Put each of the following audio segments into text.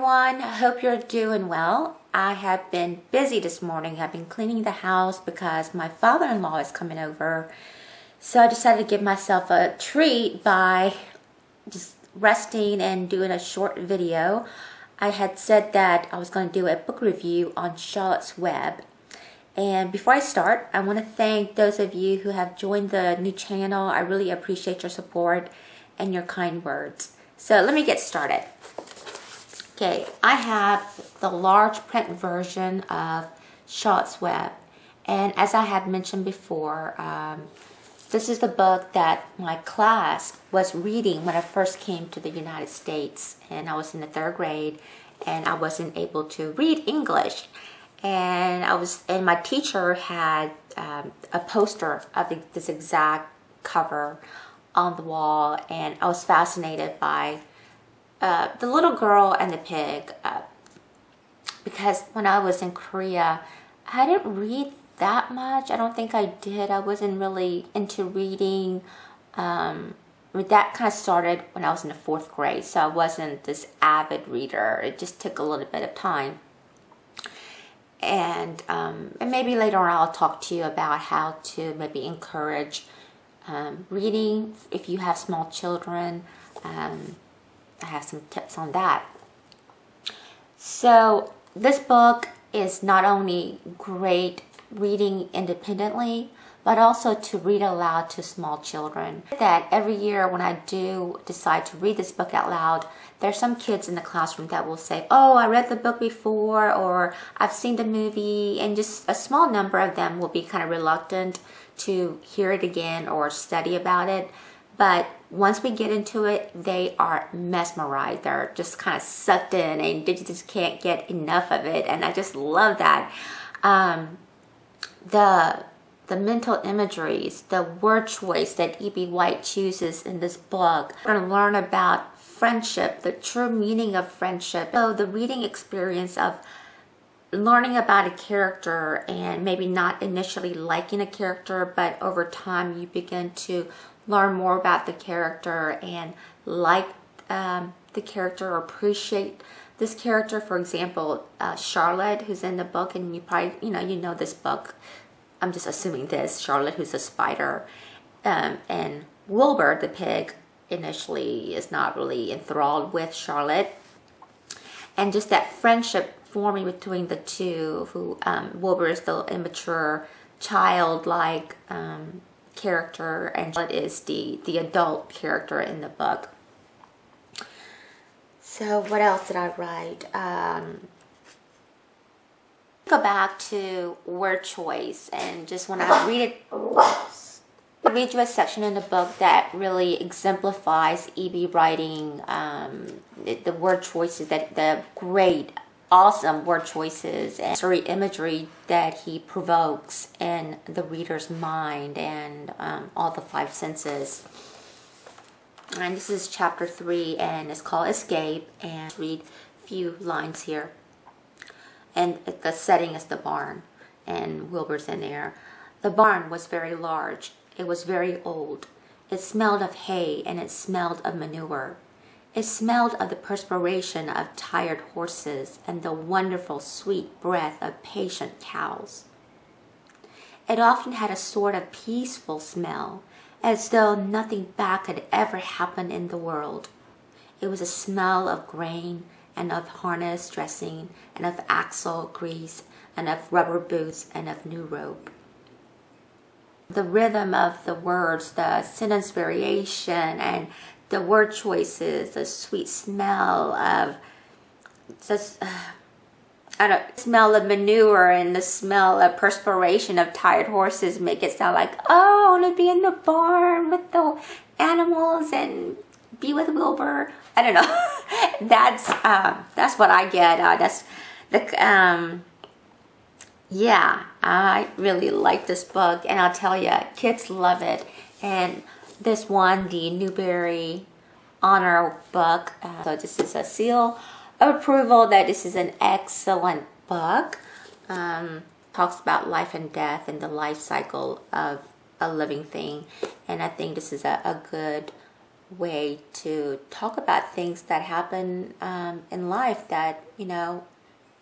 everyone. I hope you're doing well. I have been busy this morning. I've been cleaning the house because my father-in-law is coming over. So I decided to give myself a treat by just resting and doing a short video. I had said that I was going to do a book review on Charlotte's Web. And before I start, I want to thank those of you who have joined the new channel. I really appreciate your support and your kind words. So let me get started. Okay, I have the large print version of Charlotte's Web, and as I had mentioned before, this is the book that my class was reading when I first came to the United States, and I was in the 3rd grade, and I wasn't able to read English, and my teacher had a poster of this exact cover on the wall, and I was fascinated by the little girl and the pig, because when I was in Korea, I didn't read that much. I don't think I did. I wasn't really into reading. That kind of started when I was in the 4th grade, so I wasn't this avid reader. It just took a little bit of time. And maybe later on I'll talk to you about how to maybe encourage reading if you have small children. I have some tips on that. So this book is not only great reading independently, but also to read aloud to small children. That every year when I do decide to read this book out loud, there's some kids in the classroom that will say, oh, I read the book before, or I've seen the movie, and just a small number of them will be kind of reluctant to hear it again or study about it. But once we get into it, they are mesmerized. They're just kind of sucked in, and they just can't get enough of it. And I just love that. The mental imageries, the word choice that E.B. White chooses in this book. We're going to learn about friendship, the true meaning of friendship. So the reading experience of learning about a character and maybe not initially liking a character, but over time you begin to learn more about the character and like the character or appreciate this character. For example, Charlotte, who's in the book, and you probably you know this book. I'm just assuming this. Charlotte, who's a spider, and Wilbur, the pig, initially is not really enthralled with Charlotte, and just that friendship forming between the two. Who Wilbur is the immature, childlike character, and Charlotte is the adult character in the book. So what else did I write? Go back to word choice, and just when I read you a section in the book that really exemplifies E.B. writing, the word choices, that the great, awesome word choices and story imagery that he provokes in the reader's mind, and all the 5 senses. And this is chapter 3, and it's called Escape, and I'll read a few lines here. And the setting is the barn, and Wilbur's in there. The barn was very large. It was very old. It smelled of hay, and it smelled of manure. It smelled of the perspiration of tired horses and the wonderful sweet breath of patient cows. It often had a sort of peaceful smell, as though nothing bad could ever happen in the world. It was a smell of grain, and of harness dressing, and of axle grease, and of rubber boots, and of new rope. The rhythm of the words, the sentence variation, and the word choices, the sweet smell of just, smell of manure and the smell of perspiration of tired horses make it sound like, oh, I want to be in the barn with the animals and be with Wilbur. I don't know. That's what I get. That's the yeah. I really like this book, and I'll tell you, kids love it. And this won the Newbery Honor Book. So this is a seal of approval that this is an excellent book. Talks about life and death and the life cycle of a living thing, and I think this is a good way to talk about things that happen in life that, you know,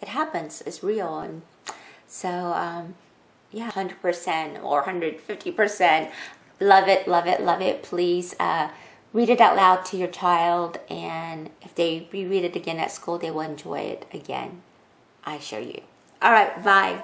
it happens, it's real. And so, yeah, 100% or 150%. Love it, love it, love it. Please read it out loud to your child. And if they reread it again at school, they will enjoy it again. I assure you. All right, bye.